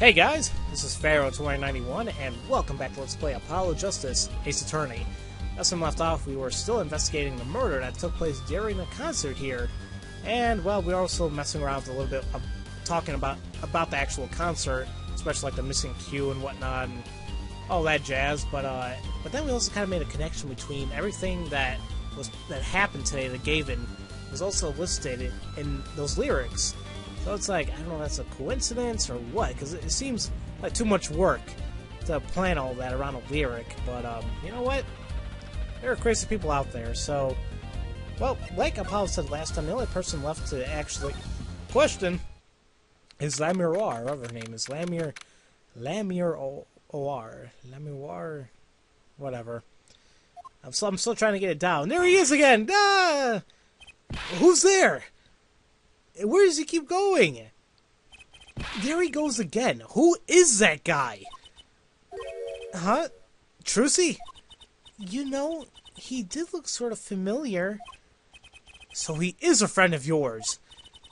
Hey guys, this is Pharaoh 2091, and welcome back to Let's Play Apollo Justice, Ace Attorney. Last time left off, we were still investigating the murder that took place during the concert here, and, well, we were also messing around a little bit, talking about the actual concert, especially like the missing cue and whatnot, and all that jazz, but then we also kind of made a connection between everything that happened today that Gavin was also listed in those lyrics. So it's like, I don't know if that's a coincidence or what, because it seems like too much work to plan all that around a lyric, but you know what? There are crazy people out there, so, well, like Apollo said last time, the only person left to actually question is Lamir, whatever her name is, Lamir whatever. I'm still trying to get it down. There he is again! Ah! Who's there? Where does he keep going? There he goes again. Who is that guy? Huh? Trucy? You know, he did look sort of familiar. So he is a friend of yours.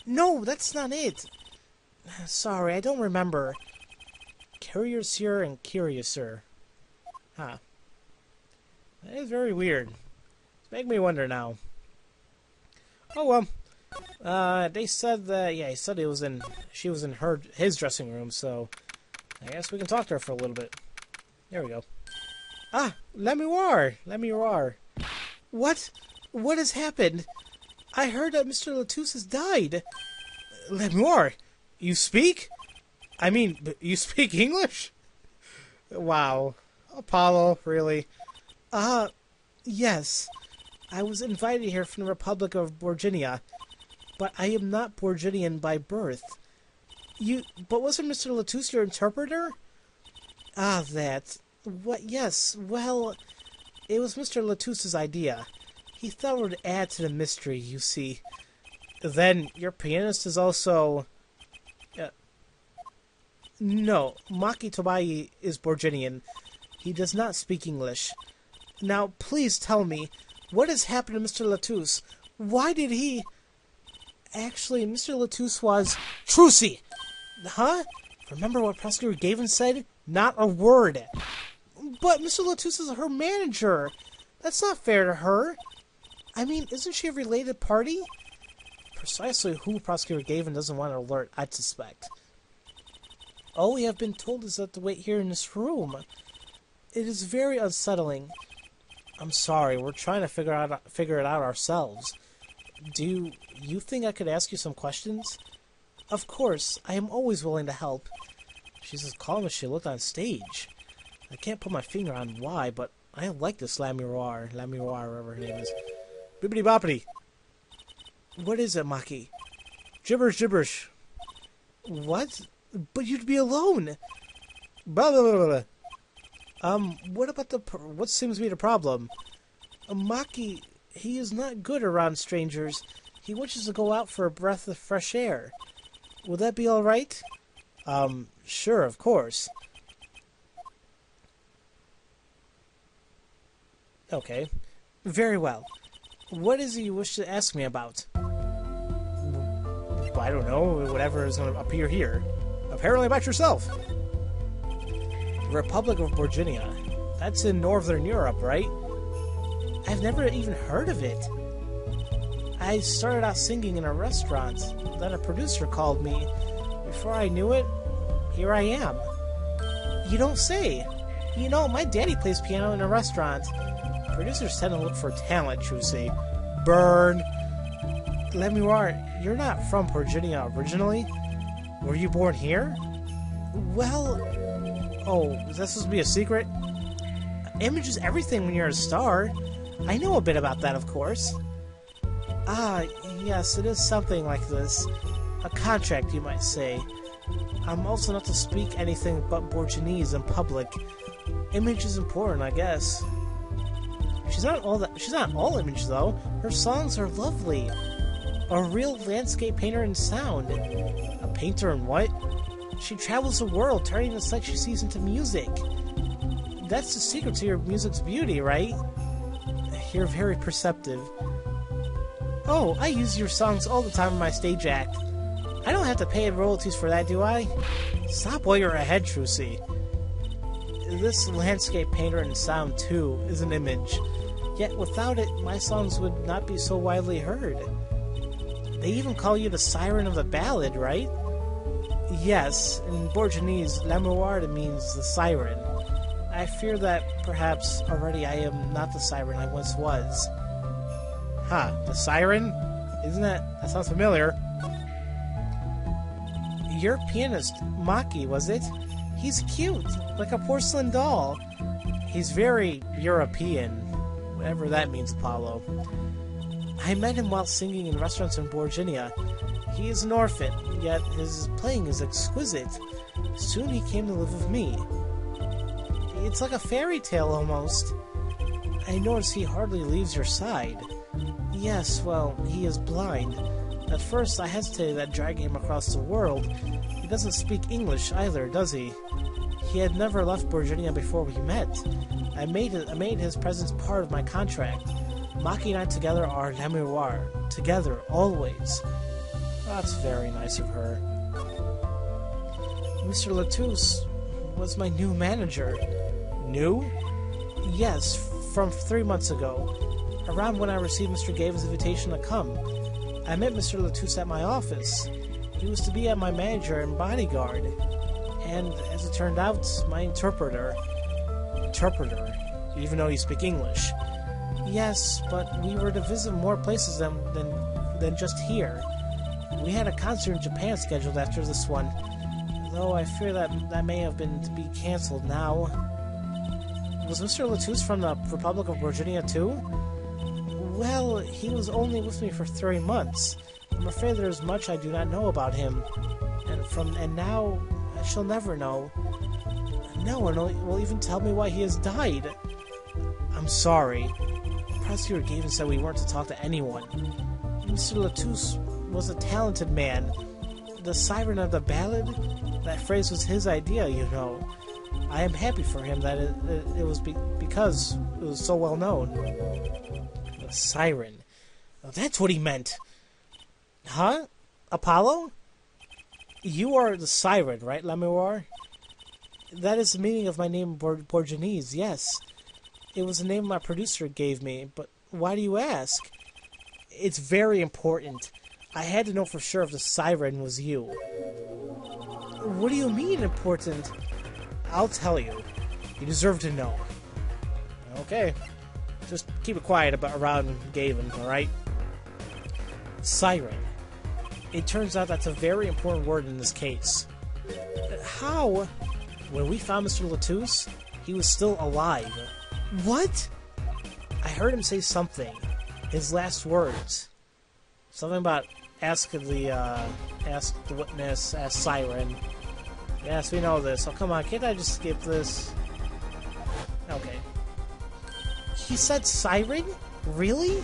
No, that's not it. Sorry, I don't remember. Curiouser and Curiouser. Huh. That is very weird. It's making me wonder now. Oh well. They said that, yeah, he said she was in his dressing room, so I guess we can talk to her for a little bit. There we go. Ah, Lamir. What? What has happened? I heard that Mr. Latouche has died. Lamir, you speak? I mean, you speak English? Wow. Apollo, really? Yes. I was invited here from the Republic of Borginia. But I am not Borginian by birth. But wasn't Mr. Latouche your interpreter? Ah, that. What? Yes, well, it was Mr. Latouche's idea. He thought it would add to the mystery, you see. Then, your pianist is also... No, Maki Tobai is Borginian. He does not speak English. Now, please tell me, what has happened to Mr. Latouche? Why did he... Actually, Mr. Latouche was... Trucy! Huh? Remember what Prosecutor Gavin said? Not a word. But Mr. Latouche is her manager. That's not fair to her. I mean, isn't she a related party? Precisely who Prosecutor Gavin doesn't want to alert, I'd suspect. All we have been told is that to wait here in this room. It is very unsettling. I'm sorry, we're trying to figure it out ourselves. Do you think I could ask you some questions? Of course, I am always willing to help. She's as calm as she looked on stage. I can't put my finger on why, but I like this Lamir, whatever her name is. Bibbidi boppity. What is it, Maki? Gibberish. What? But you'd be alone. Blah, blah, blah, blah. What about what seems to be the problem? Maki... He is not good around strangers. He wishes to go out for a breath of fresh air. Will that be all right? Sure, of course. Okay. Very well. What is it you wish to ask me about? I don't know. Whatever is going to appear here. Apparently about yourself. The Republic of Borginia. That's in Northern Europe, right? I've never even heard of it. I started out singing in a restaurant. Then a producer called me. Before I knew it, here I am. You don't say. You know, my daddy plays piano in a restaurant. Producers tend to look for talent, Trucy. Burn. Lamir, you're not from Borginia originally? Were you born here? Well... Oh, is that supposed to be a secret? Image is everything when you're a star. I know a bit about that, of course. Ah, yes, it is something like this. A contract, you might say. I'm also not to speak anything but Borginese in public. Image is important, I guess. She's not all image, though. Her songs are lovely. A real landscape painter in sound. A painter in what? She travels the world, turning the sight she sees into music. That's the secret to your music's beauty, right? You're very perceptive. Oh, I use your songs all the time in my stage act. I don't have to pay royalties for that, do I? Stop while you're ahead, Trucy. This landscape painter and sound, too, is an image. Yet without it, my songs would not be so widely heard. They even call you the siren of the ballad, right? Yes, in Borginese, l'amour means the siren. I fear that perhaps already I am not the siren I once was. Huh, the siren? Isn't that... that sounds familiar. Your pianist, Maki, was it? He's cute, like a porcelain doll. He's very European, whatever that means, Apollo. I met him while singing in restaurants in Borginia. He is an orphan, yet his playing is exquisite. Soon he came to live with me. It's like a fairy tale, almost. I notice he hardly leaves your side. Yes, well, he is blind. At first, I hesitated at dragging him across the world. He doesn't speak English either, does he? He had never left Borginia before we met. I made his presence part of my contract. Maki and I together are l'amour. Together, always. That's very nice of her. Mr. Latouche was my new manager. New? Yes, from 3 months ago. Around when I received Mr. Gavin's invitation to come. I met Mr. Latouche at my office. He was to be my manager and bodyguard. And, as it turned out, my interpreter. Interpreter? Even though you speak English. Yes, but we were to visit more places than just here. We had a concert in Japan scheduled after this one, though I fear that may have been to be cancelled now. Was Mr. Latouche from the Republic of Virginia too? Well, he was only with me for 3 months. I'm afraid there's much I do not know about him, and now I shall never know. No one will even tell me why he has died. I'm sorry. Prosecutor Gavin said we weren't to talk to anyone. Mr. Latouche was a talented man. The siren of the ballad? That phrase was his idea, you know. I am happy for him that it was because it was so well known. The siren. Oh, that's what he meant. Huh? Apollo? You are the siren, right, l'amour? That is the meaning of my name in Borginese, yes. It was the name my producer gave me, but why do you ask? It's very important. I had to know for sure if the siren was you. What do you mean, important? I'll tell you. You deserve to know. Okay. Just keep it quiet around Gavin, alright? Siren. It turns out that's a very important word in this case. How? When we found Mr. Latouche, he was still alive. What? I heard him say something. His last words. Something about ask the witness, ask siren. Yes, we know this. Oh, come on, can't I just skip this? Okay. He said siren? Really?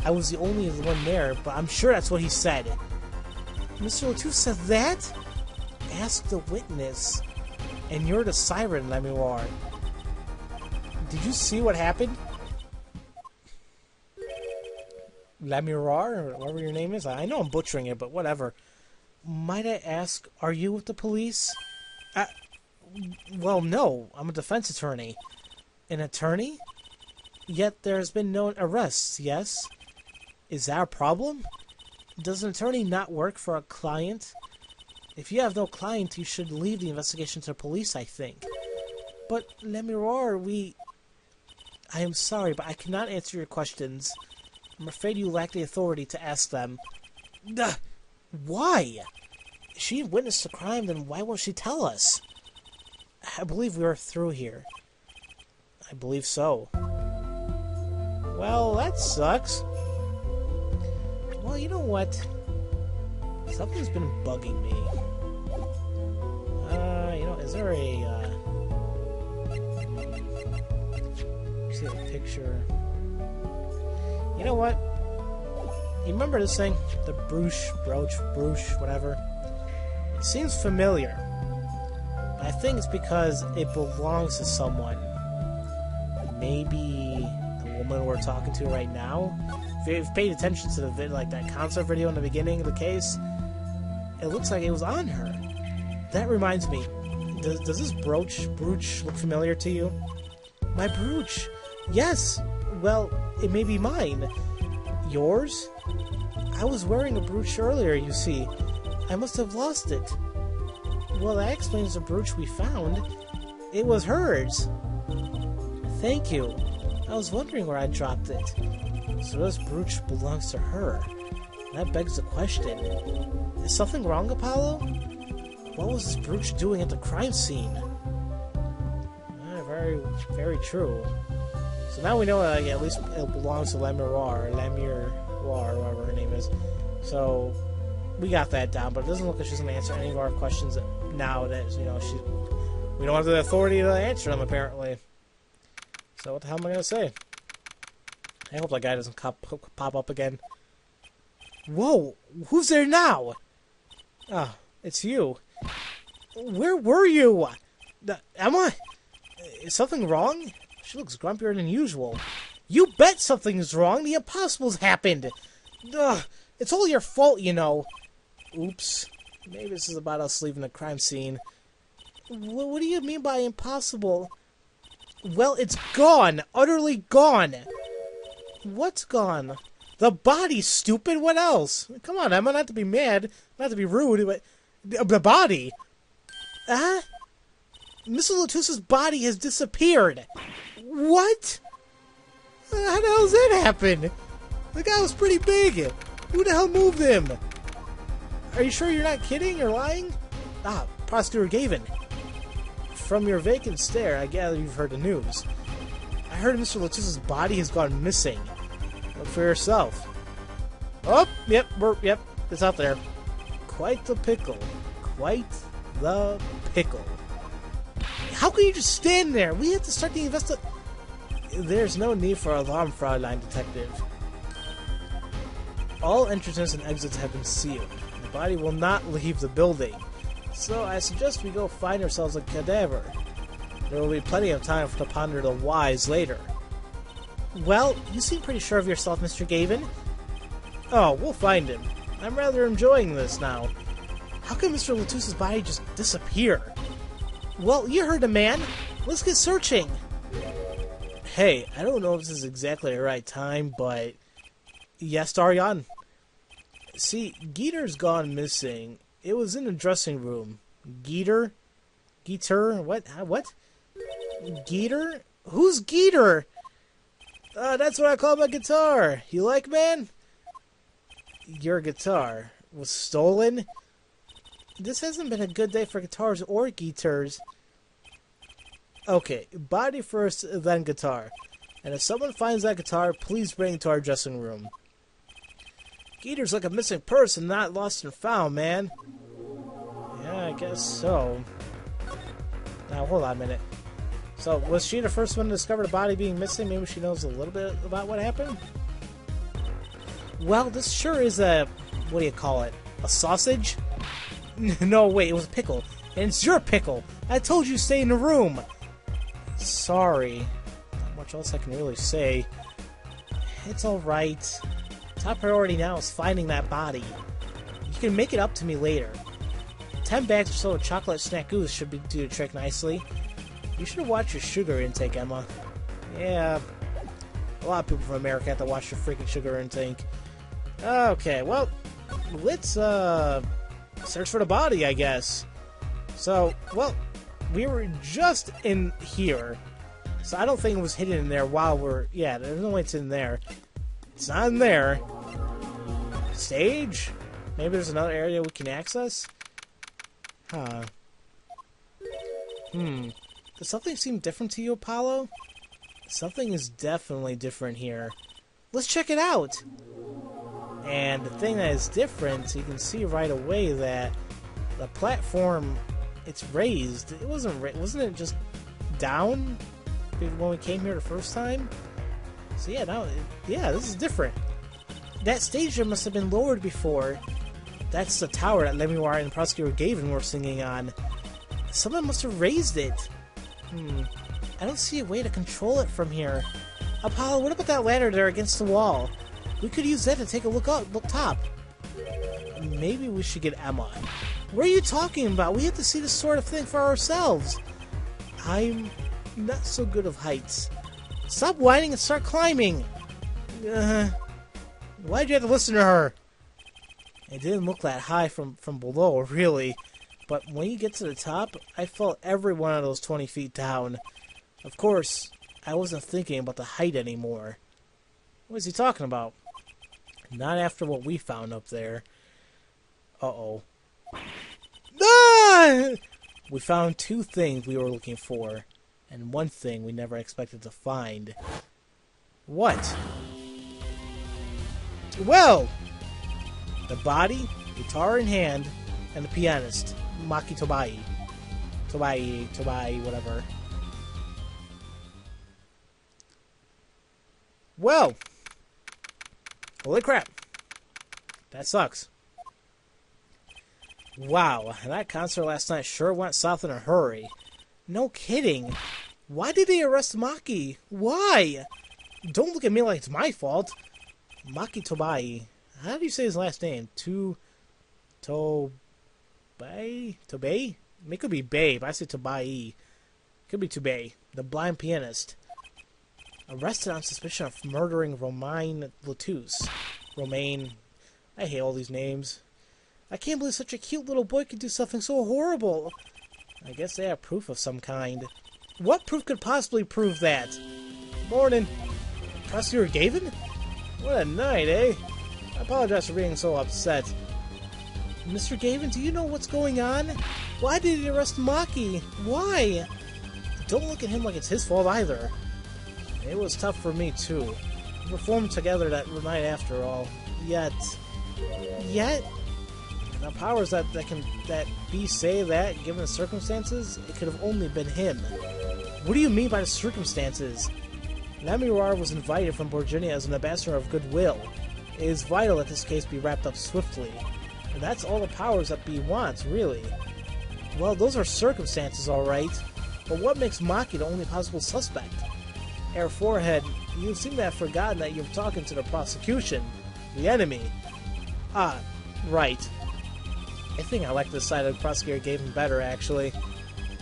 I was the only one there, but I'm sure that's what he said. Mr. Latouche said that? Ask the witness. And you're the siren, l'amour. Did you see what happened? L'amour, or whatever your name is? I know I'm butchering it, but whatever. Might I ask, are you with the police? Well, no. I'm a defense attorney. An attorney? Yet there has been no arrests, yes? Is that a problem? Does an attorney not work for a client? If you have no client, you should leave the investigation to the police, I think. But, l'amour, I am sorry, but I cannot answer your questions. I'm afraid you lack the authority to ask them. Why? If she witnessed the crime, then why won't she tell us? I believe we are through here. I believe so. Well, that sucks. Well, you know what? Something's been bugging me. You know, is there a, see a picture. You know what? You remember this thing? The brooch, whatever. It seems familiar. But I think it's because it belongs to someone. Maybe the woman we're talking to right now. If you've paid attention to the like that concert video in the beginning of the case, It looks like it was on her. That reminds me. Does this brooch look familiar to you? My brooch? Yes. Well, it may be mine. Yours? I was wearing a brooch earlier, you see. I must have lost it. Well, that explains the brooch we found. It was hers. Thank you. I was wondering where I dropped it. So this brooch belongs to her. That begs the question. Is something wrong, Apollo? What was this brooch doing at the crime scene? Very, very true. So now we know that at least it belongs to Lemire, whatever her name is. So we got that down, but it doesn't look like she's going to answer any of our questions now that, we don't have the authority to answer them, apparently. So what the hell am I going to say? I hope that guy doesn't pop up again. Whoa! Who's there now? Ah, it's you. Where were you? Emma? Is something wrong? She looks grumpier than usual. You bet something's wrong. The impossible's happened. Ugh, it's all your fault, you know. Oops. Maybe this is about us leaving the crime scene. What do you mean by impossible? Well, it's gone. Utterly gone. What's gone? The body, stupid. What else? Come on, Emma. Not to be mad. Not to be rude, but... The body. Mr. Latus's body has disappeared. What? How the hell does that happen? The guy was pretty big. Who the hell moved him? Are you sure you're not kidding or lying? Ah, Prosecutor Gavin. From your vacant stare, I gather you've heard the news. I heard Mr. Latus's body has gone missing. Look for yourself. Oh, yep, it's out there. Quite the pickle. Quite the pickle. How can you just stand there? We have to start the investigation. There's no need for alarm, Fraulein Detective. All entrances and exits have been sealed. The body will not leave the building. So I suggest we go find ourselves a cadaver. There will be plenty of time to ponder the whys later. Well, you seem pretty sure of yourself, Mr. Gavin. Oh, we'll find him. I'm rather enjoying this now. How can Mr. Latus's body just disappear? Well, you heard the man. Let's get searching. Hey, I don't know if this is exactly the right time, but... Yes, Darian? See, Geeter's gone missing. It was in the dressing room. Geeter? Geeter? What? What? Geeter? Who's Geeter? That's what I call my guitar. You like, man? Your guitar was stolen? This hasn't been a good day for guitars or guitars. Okay, body first, then guitar. And if someone finds that guitar, please bring it to our dressing room. Geeter's like a missing person, not lost and found, man. Yeah, I guess so. Now, hold on a minute. So, was she the first one to discover the body being missing? Maybe she knows a little bit about what happened? Well, this sure is a... What do you call it? A sausage? No, wait, it was a pickle. And it's your pickle! I told you to stay in the room! Sorry. Not much else I can really say. It's alright. Top priority now is finding that body. You can make it up to me later. 10 bags or so of chocolate snackoos should do the trick nicely. You should have watched your sugar intake, Emma. Yeah, a lot of people from America have to watch their freaking sugar intake. Okay, well, let's search for the body, I guess. So, well, we were just in here, so I don't think it was hidden in there while we're... Yeah, there's no way it's in there. It's not in there. Stage? Maybe there's another area we can access? Huh. Does something seem different to you, Apollo? Something is definitely different here. Let's check it out! And the thing that is different, you can see right away that the platform, it's raised. It wasn't it just down when we came here the first time? So yeah, now, yeah, this is different. That stage there must have been lowered before. That's the tower that Lemire and Prosecutor Gavin were singing on. Someone must have raised it. I don't see a way to control it from here. Apollo, what about that ladder there against the wall? We could use that to take a look top. maybe we should get Emma. What are you talking about? We have to see this sort of thing for ourselves. I'm not so good of heights. Stop whining and start climbing. Why'd you have to listen to her? It didn't look that high from below, really. But when you get to the top, I felt every one of those 20 feet down. Of course, I wasn't thinking about the height anymore. What is he talking about? Not after what we found up there. Uh-oh. Ah! We found 2 things we were looking for, and 1 thing we never expected to find. What? Well, the body, guitar in hand, and the pianist, Maki Tobai. Tobai, whatever. Well, holy crap. That sucks. Wow, that concert last night sure went south in a hurry. No kidding. Why did they arrest Maki? Why? Don't look at me like it's my fault. Maki Tobai. How do you say his last name? Tobai? Tobay? It could be Bay, but I say Tobai. Could be Tobay, the blind pianist. Arrested on suspicion of murdering Romain Latouche. Romain. I hate all these names. I can't believe such a cute little boy could do something so horrible. I guess they have proof of some kind. What proof could possibly prove that? Morning. Prosecutor Gavin? What a night, eh? I apologize for being so upset. Mr. Gavin, do you know what's going on? Why did he arrest Maki? Why? Don't look at him like it's his fault either. It was tough for me, too. We performed together that night after all. Yet? The powers that B say that, given the circumstances, it could have only been him. What do you mean by the circumstances? Lamirar was invited from Borginia as an ambassador of goodwill. It is vital that this case be wrapped up swiftly. And that's all the powers that B wants, really. Well, those are circumstances, alright. But what makes Maki the only possible suspect? Air Forehead, you seem to have forgotten that you're talking to the prosecution. The enemy. Ah, right. I think I like this side of the prosecutor gave him better, actually.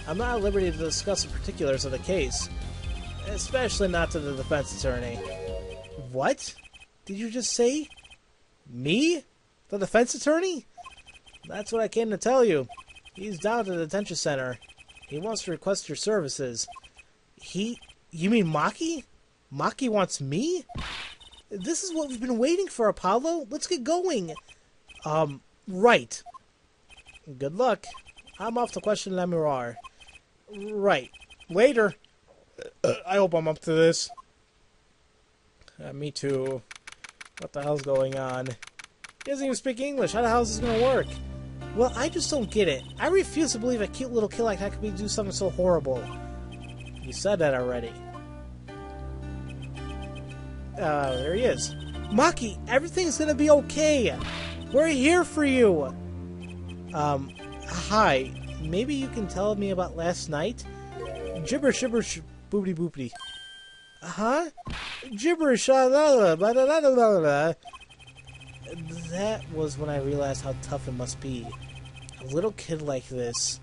I'm not at liberty to discuss the particulars of the case. Especially not to the defense attorney. What? Did you just say? Me? The defense attorney? That's what I came to tell you. He's down at the detention center. He wants to request your services. You mean Maki? Maki wants me? This is what we've been waiting for, Apollo. Let's get going. Right. Good luck. I'm off to question Lamirar. Right. Later. I hope I'm up to this. Me too. What the hell's going on? He doesn't even speak English. How the hell is this gonna work? Well, I just don't get it. I refuse to believe a cute little kid like that could do something so horrible. You said that already. There he is. Maki, everything's gonna be okay. We're here for you. Hi. Maybe you can tell me about last night? Gibberish, gibberish, boopity boopity. Huh? Gibberish, blah, blah, blah, blah, blah. That was when I realized how tough it must be. A little kid like this,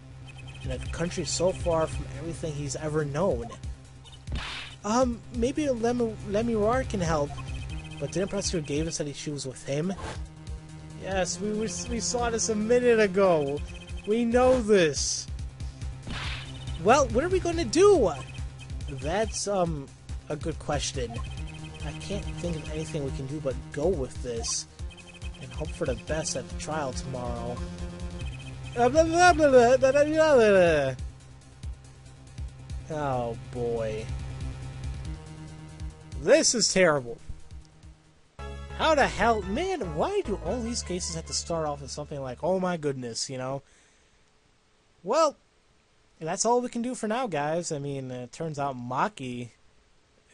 in a country so far from everything he's ever known. Maybe Lamirar can help. But didn't Prosecutor Gavin said she was with him? Yes, we saw this a minute ago. We know this. Well, what are we going to do? That's, a good question. I can't think of anything we can do but go with this. And hope for the best at the trial tomorrow. Oh, boy. This is terrible. How the hell... Man, why do all these cases have to start off with something like, oh my goodness, you know? Well, that's all we can do for now, guys. I mean, it turns out Maki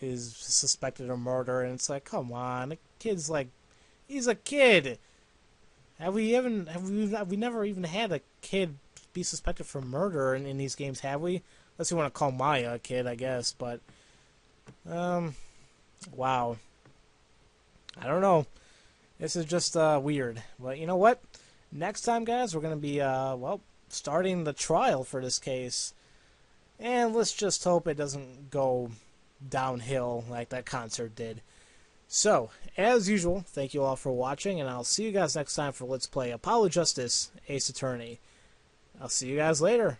is suspected of murder, and it's like, come on, the kid's like... He's a kid! Have we never even had a kid be suspected for murder in these games, have we? Unless you want to call Maya a kid, I guess, but... Wow. I don't know. This is just weird. But you know what? Next time, guys, we're going to be, well, starting the trial for this case. And let's just hope it doesn't go downhill like that concert did. So, as usual, thank you all for watching, and I'll see you guys next time for Let's Play Apollo Justice Ace Attorney. I'll see you guys later.